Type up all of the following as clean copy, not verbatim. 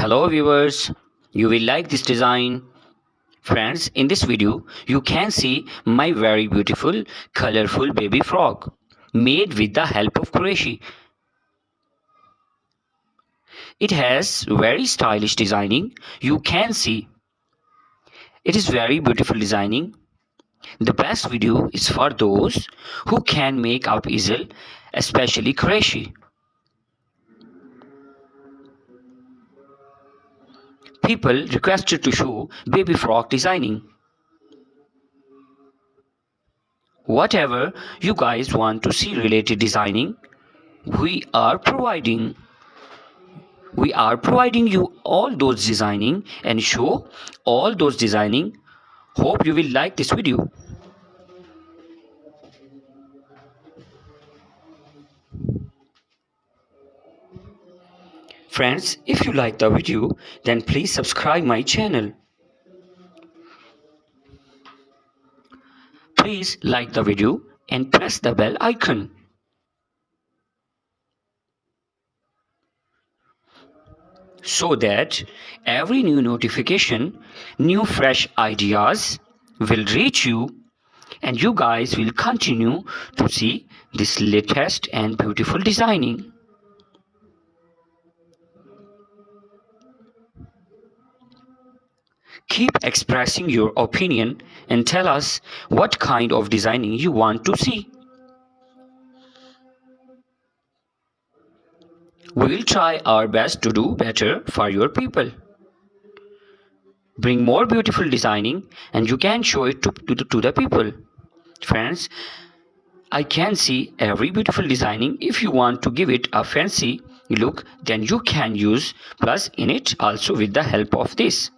Hello viewers, you will like this design. Friends, in this video you can see my very beautiful colorful baby frog made with the help of crochet. It has very stylish designing. You can see it is very beautiful designing. The best video is for those who can make up easily, especially crochet. People requested to show baby frog designing. Whatever you guys want to see related designing, we are providing you all those designing and show all those designing. Hope you will like this video. Friends, if you like the video, then please subscribe my channel. Please like the video and press the bell icon. So that every new notification, new fresh ideas will reach you and you guys will continue to see this latest and beautiful designing. Keep expressing your opinion and tell us what kind of designing you want to see. We will try our best to do better for your people. Bring more beautiful designing and you can show it to the people. Friends, I can see every beautiful designing. If you want to give it a fancy look, then you can use plus in it also with the help of this.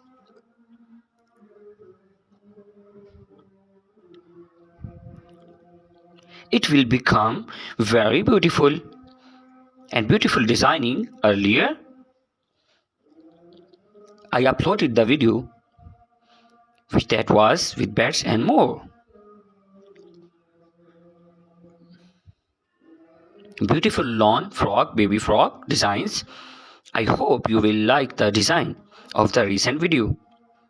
It will become very beautiful and beautiful designing. Earlier I uploaded the video which that was with birds and more. Beautiful lawn frog, baby frog designs. I hope you will like the design of the recent video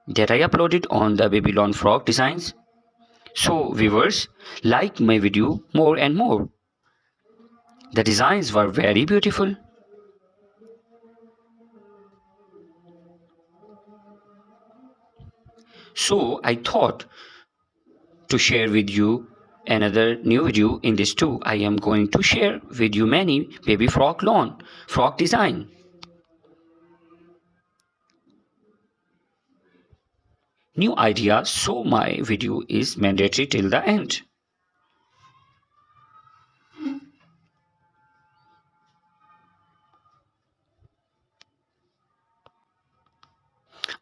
that I uploaded on the baby lawn frog designs. So viewers, like my video more and more. The designs were very beautiful. So I thought to share with you another new video in this too. I am going to share with you many baby frog lawn frog design. New idea, so my video is mandatory till the end.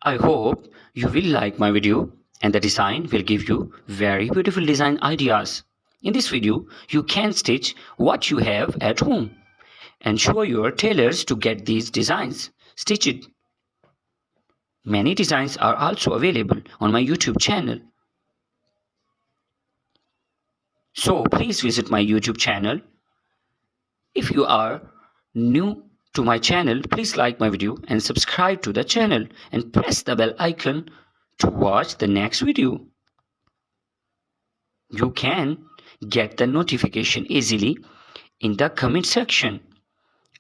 I hope you will like my video and the design will give you very beautiful design ideas. In this video, you can stitch what you have at home and show your tailors to get these designs stitched. Many designs are also available on my YouTube channel. So please visit my YouTube channel. If you are new to my channel, please like my video and subscribe to the channel and press the bell icon to watch the next video. You can get the notification easily in the comment section.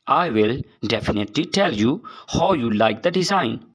I will definitely tell you how you like the design.